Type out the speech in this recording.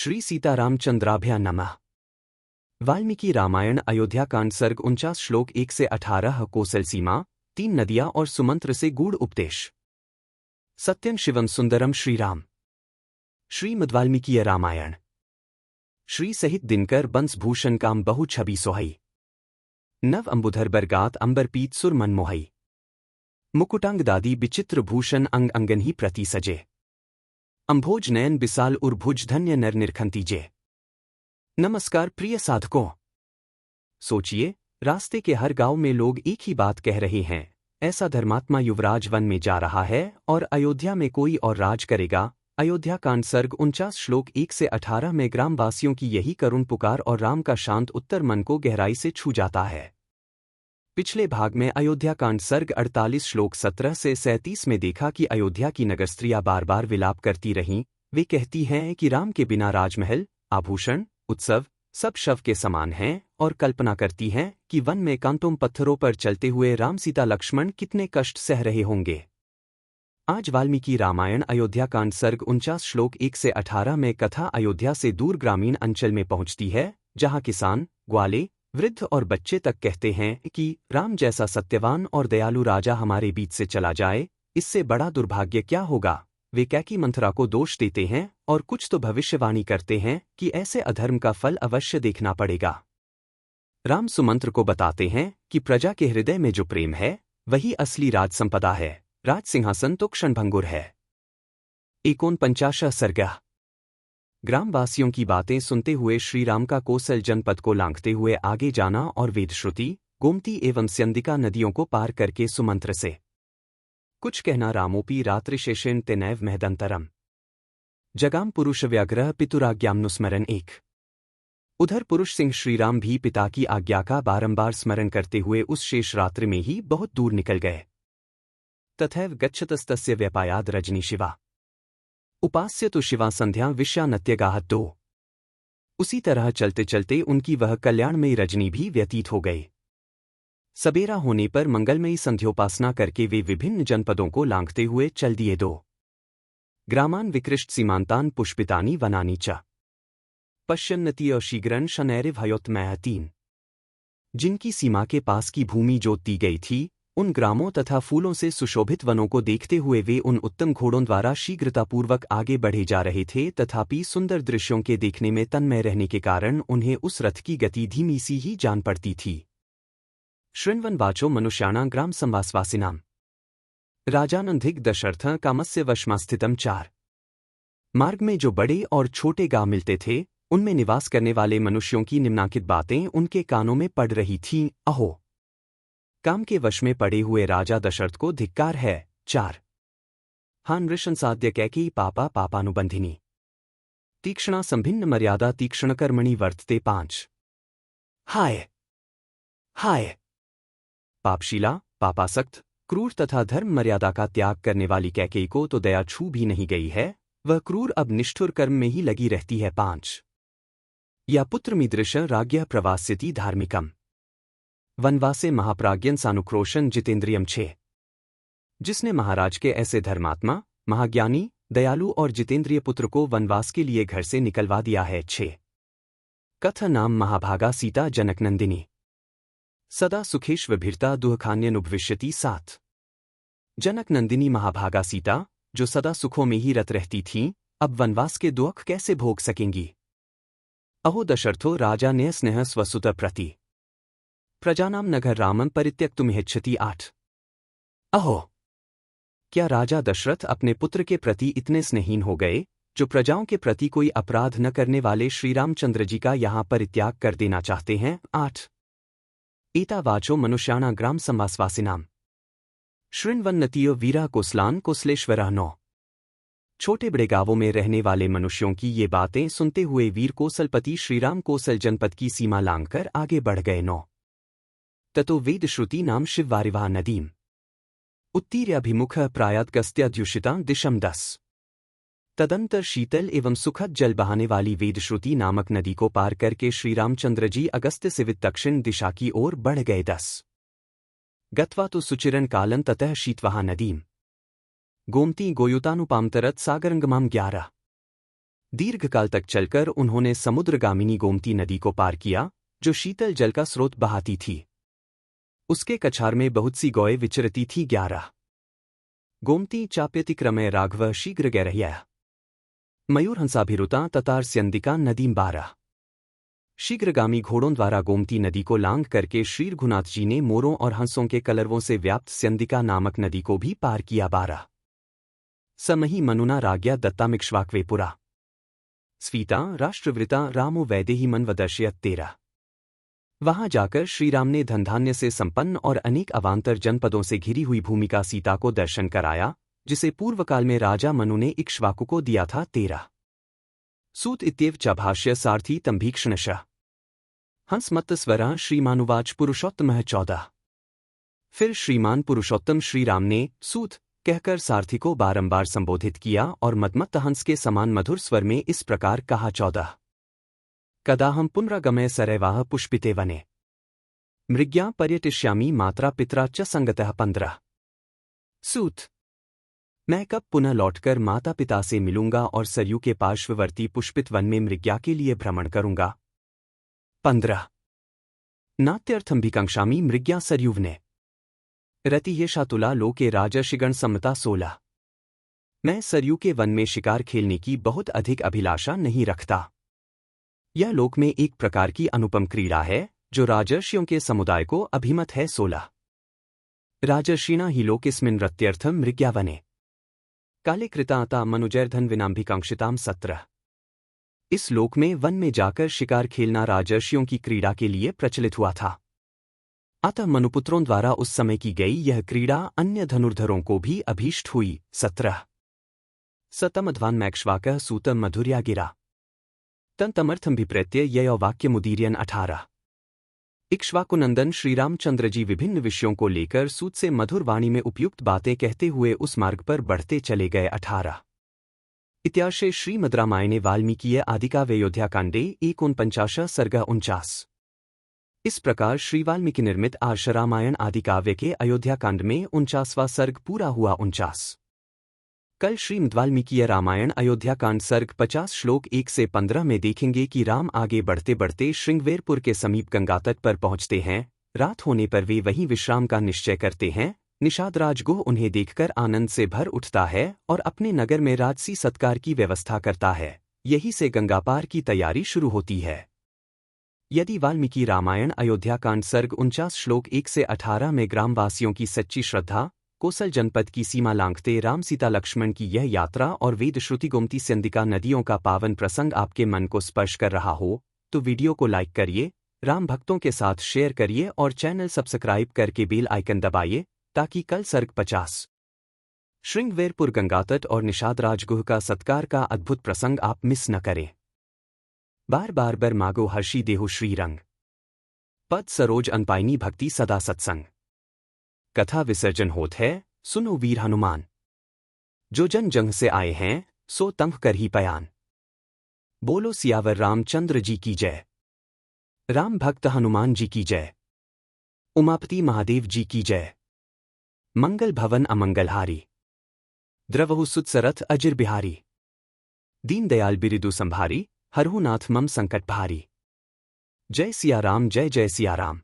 श्री सीतारामचंद्राभ्या नमः। वाल्मीकि रामायण अयोध्या कांड सर्ग 49 श्लोक 1 से 18 कौशल सीमा 3 नदियां और सुमंत्र से गूढ़ उपदेश। सत्यं शिवम सुंदरम श्रीराम। श्रीमद्वाल्मीकीय रामायण। श्री सहित दिनकर बंस भूषण काम बहु छवि सोहई। नव अंबुधर बरगात अंबर पीत सुर मन मोहई। मुकुटांग दादी विचित्र भूषण अंग अंगन ही प्रति सजे। अंभोज नयन बिसाल उर्भुज धन्य नर निरखंतीजे। नमस्कार प्रिय साधकों। सोचिए, रास्ते के हर गांव में लोग एक ही बात कह रहे हैं, ऐसा धर्मात्मा युवराज वन में जा रहा है और अयोध्या में कोई और राज करेगा। अयोध्या कांड सर्ग 49 श्लोक 1 से 18 में ग्रामवासियों की यही करुण पुकार और राम का शांत उत्तर मन को गहराई से छू जाता है। पिछले भाग में अयोध्या कांड सर्ग 48 श्लोक 17 से 37 में देखा कि अयोध्या की नगर स्त्रियां बार बार विलाप करती रहीं। वे कहती हैं कि राम के बिना राजमहल, आभूषण, उत्सव सब शव के समान हैं और कल्पना करती हैं कि वन में कांटों पत्थरों पर चलते हुए राम सीता लक्ष्मण कितने कष्ट सह रहे होंगे। आज वाल्मीकि रामायण अयोध्या कांड सर्ग 49 श्लोक 1 से 18 में कथा अयोध्या से दूर ग्रामीण अंचल में पहुंचती है, जहां किसान, ग्वाले, वृद्ध और बच्चे तक कहते हैं कि राम जैसा सत्यवान और दयालु राजा हमारे बीच से चला जाए, इससे बड़ा दुर्भाग्य क्या होगा। वे कैकी मंथरा को दोष देते हैं और कुछ तो भविष्यवाणी करते हैं कि ऐसे अधर्म का फल अवश्य देखना पड़ेगा। राम सुमंत्र को बताते हैं कि प्रजा के हृदय में जो प्रेम है वही असली राज संपदा है, राज सिंहासन तो क्षणभंगुर है। 49 सर्ग। ग्रामवासियों की बातें सुनते हुए श्रीराम का कौशल जनपद को लांघते हुए आगे जाना और वेदश्रुति, गोमती एवं स्यंदिका नदियों को पार करके सुमंत्र से कुछ कहना। रामोपी रात्रिशेषेण तेनैव महदंतरम जगाम पुरुष व्याग्रह पितुराज्ञामनुस्मरण 1। उधर पुरुष सिंह श्रीराम भी पिता की आज्ञा का बारंबार स्मरण करते हुए उस शेष रात्रि में ही बहुत दूर निकल गए। तथैव गच्छतस्तस्य व्यपायाद रजनी शिवा उपास्य तो शिवा संध्या विश्या नत्यगाहत 2। उसी तरह चलते चलते उनकी वह कल्याणमयी रजनी भी व्यतीत हो गई। सबेरा होने पर मंगलमयी संध्योपासना करके वे विभिन्न जनपदों को लांघते हुए चल दिए। 2 ग्रामान विकृष्ट सीमांतान पुष्पितानि वनानि च पश्यन्नति शीघ्रन शनैरिव 3। जिनकी सीमा के पास की भूमि जोत दी गई थी, उन ग्रामों तथा फूलों से सुशोभित वनों को देखते हुए वे उन उत्तम घोड़ों द्वारा शीघ्रतापूर्वक आगे बढ़े जा रहे थे। तथापि सुंदर दृश्यों के देखने में तन्मय रहने के कारण उन्हें उस रथ की गति धीमी सी ही जान पड़ती थी। शृण्वन् वाचो मनुष्याणां ग्राम संवासवासिनां राजानंधिक दशर्थ कामस्य वशमास्थितम 4। मार्ग में जो बड़े और छोटे गांव मिलते थे, उनमें निवास करने वाले मनुष्यों की निम्नांकित बातें उनके कानों में पड़ रही थीं। अहो, काम के वश में पड़े हुए राजा दशरथ को धिक्कार है। 4 हां नृशंसाद्य कैकेयी पापा पापानुबंधिनी तीक्ष्णा संभिन्न मर्यादा तीक्ष्णकर्मणि वर्तते 5। हाय हाय, पापशीला, पापासक्त, क्रूर तथा धर्म मर्यादा का त्याग करने वाली कैकेयी को तो दया छू भी नहीं गई है, वह क्रूर अब निष्ठुर कर्म में ही लगी रहती है। 5 या पुत्रमीदृश राज्ञः प्रवास्यति धार्मिकम् वनवासे महाप्राज्ञन सानुक्रोशन जितेंद्रियम 6। जिसने महाराज के ऐसे धर्मात्मा, महाज्ञानी, दयालु और जितेंद्रिय पुत्र को वनवास के लिए घर से निकलवा दिया है। 6 कथ नाम महाभागा सीता जनकनंदिनी सदा सुखेष्वभिर्ता दुःखान्यनुभविष्यति 7। जनकनंदिनी महाभागा सीता, जो सदा सुखों में ही रत रहती थीं, अब वनवास के दुख कैसे भोग सकेंगी। अहो दशरथो राजा ने स्नेह स्वसुत प्रति प्रजानाम नगर रामम परित्यक्तुमिच्छति 8। अहो, क्या राजा दशरथ अपने पुत्र के प्रति इतने स्नेहीन हो गए, जो प्रजाओं के प्रति कोई अपराध न करने वाले श्रीरामचंद्र जी का यहाँ परित्याग कर देना चाहते हैं। 8 एतावाचो मनुष्याणा ग्राम संवासवासिनाम शृण्वन्नतीयो वीरा कोसलान कोसलेश्वरः 9। छोटे बड़े गांवों में रहने वाले मनुष्यों की ये बातें सुनते हुए वीर कोसलपति श्रीराम कोसल जनपद की सीमा लांघकर आगे बढ़ गए। 9 ततो वेदश्रुति नाम शिववारिवाह नदीम उत्तीर्याभिमुख प्रायाद्गस्त्याद्युषितां दिशम 10। तदंतर शीतल एवं सुखद जल बहाने वाली वेदश्रुति नामक नदी को पार करके श्रीरामचंद्र जी अगस्त्य से दक्षिण दिशा की ओर बढ़ गए। 10 गत्वा तो सुचिरन कालन ततः शीतवाह नदीम गोमती गोयुतानुपामतरत सागरंगमाम 11। दीर्घकाल तक चलकर उन्होंने समुद्रगामिनी गोमती नदी को पार किया, जो शीतल जल का स्रोत बहाती थी। उसके कछार में बहुत सी गौएं विचरती थी। 11 गोमती चाप्यतिक्रमय राघव शीघ्र गैरह्या मयूरहंसाभिरुता ततार स्यंदिका नदीम 12 शीघ्रगामी घोड़ों द्वारा गोमती नदी को लांघ करके श्री रघुनाथ जी ने मोरों और हंसों के कलरवों से व्याप्त स्यंदिका नामक नदी को भी पार किया। 12 समही मनुना राज्ञा दत्तामिक्ष्वाक्वेपुरा स्फीता राष्ट्रवृता रामो वैदेही मनवदर्शयत 13 वहां जाकर श्रीराम ने धनधान्य से संपन्न और अनेक अवांतर जनपदों से घिरी हुई भूमिका सीता को दर्शन कराया, जिसे पूर्वकाल में राजा मनु ने इक्ष्वाकु को दिया था। 13 सूत इत्येव च भाष्य सारथी तंभीक्षणशः हंसमत्तस्वरा श्रीमानुवाच पुरुषोत्तमः 14 फिर श्रीमान पुरुषोत्तम श्रीराम ने सूत कहकर सारथी को बारंबार संबोधित किया और मदमत्त हंस के समान मधुर स्वर में इस प्रकार कहा। 14 कदाहं पुनरागमय सरैवाह पुष्पिते वने मृग्या पर्यटिष्यामि मात्रा पित्रा च संगतः। 15 सूत मैं कब पुनः लौटकर माता पिता से मिलूंगा और सरयू के पार्श्ववर्ती पुष्पित वन में मृग्या के लिए भ्रमण करूंगा। 15 नात्यर्थंभिकांक्षामि मृग्या सरयूवने रतियेषातुला लोके राजर्षिगण सम्मता। 16 मैं सरयू के वन में शिकार खेलने की बहुत अधिक अभिलाषा नहीं रखता। यह लोक में एक प्रकार की अनुपम क्रीड़ा है जो राजर्षियों के समुदाय को अभिमत है। 16 राजर्षिणा हि लोकेस्मिन् रत्यर्थं मृग्यावने काले कृताता मनुजैर्धन विनाम्भिकांक्षिताम। 17 इस लोक में वन में जाकर शिकार खेलना राजर्षियों की क्रीड़ा के लिए प्रचलित हुआ था। अतः मनुपुत्रों द्वारा उस समय की गई यह क्रीड़ा अन्य धनुर्धरों को भी अभीष्ट हुई। 17 सतमध्वान् मैक्ष्वाकः सूतं मधुर्या गिरा तन्तमर्थंभिप्रेत्य ययो वाक्यमुदीर्यन्। 18 इक्ष्वाकुनंदन श्रीरामचंद्र जी विभिन्न विषयों को लेकर सूत से मधुर वाणी में उपयुक्त बातें कहते हुए उस मार्ग पर बढ़ते चले गए। 18 इत्यार्षे श्रीमद् रामायणे वाल्मीकीय आदिकाव्ययोध्याकाण्डे 49 सर्ग 49। इस प्रकार श्री वाल्मीकि निर्मित आर्ष रामायण आदिकाव्य के अयोध्याकांड में 49वां सर्ग पूरा हुआ। 49 कल श्रीमद् वाल्मीकीय रामायण अयोध्याकांड सर्ग 50 श्लोक 1 से 15 में देखेंगे कि राम आगे बढ़ते बढ़ते श्रृंगवेरपुर के समीप गंगातट पर पहुंचते हैं। रात होने पर वे वहीं विश्राम का निश्चय करते हैं। निषाद गुह उन्हें देखकर आनंद से भर उठता है और अपने नगर में राजसी सत्कार की व्यवस्था करता है। यहीं से गंगापार की तैयारी शुरू होती है। यदि वाल्मीकि रामायण अयोध्याकांड सर्ग 49 श्लोक 1 से 18 में ग्रामवासियों की सच्ची श्रद्धा, कोसल जनपद की सीमा लांघते राम सीता लक्ष्मण की यह यात्रा और वेद श्रुति गोमती स्यंदिका नदियों का पावन प्रसंग आपके मन को स्पर्श कर रहा हो, तो वीडियो को लाइक करिए, राम भक्तों के साथ शेयर करिए और चैनल सब्सक्राइब करके बेल आइकन दबाइए ताकि कल सर्ग 50 श्रृंगवेरपुर गंगातट और निषाद राजगुह का सत्कार का अद्भुत प्रसंग आप मिस न करें। बार बार बर मागो हर्षी देहु श्रीरंग पद सरोज अनपाइनी भक्ति सदा सत्संग कथा विसर्जन होत है सुनो वीर हनुमान जो जन जंग से आए हैं सो तंग कर ही पयान। बोलो सियावर रामचंद्र जी की जय। राम भक्त हनुमान जी की जय। उमापति महादेव जी की जय। मंगल भवन अमंगलहारी द्रवहु सुतसरथ अजिर बिहारी दीनदयाल बिरिदु संभारी हरहु नाथ मम संकट भारी। जय सिया राम जय जय सिया राम।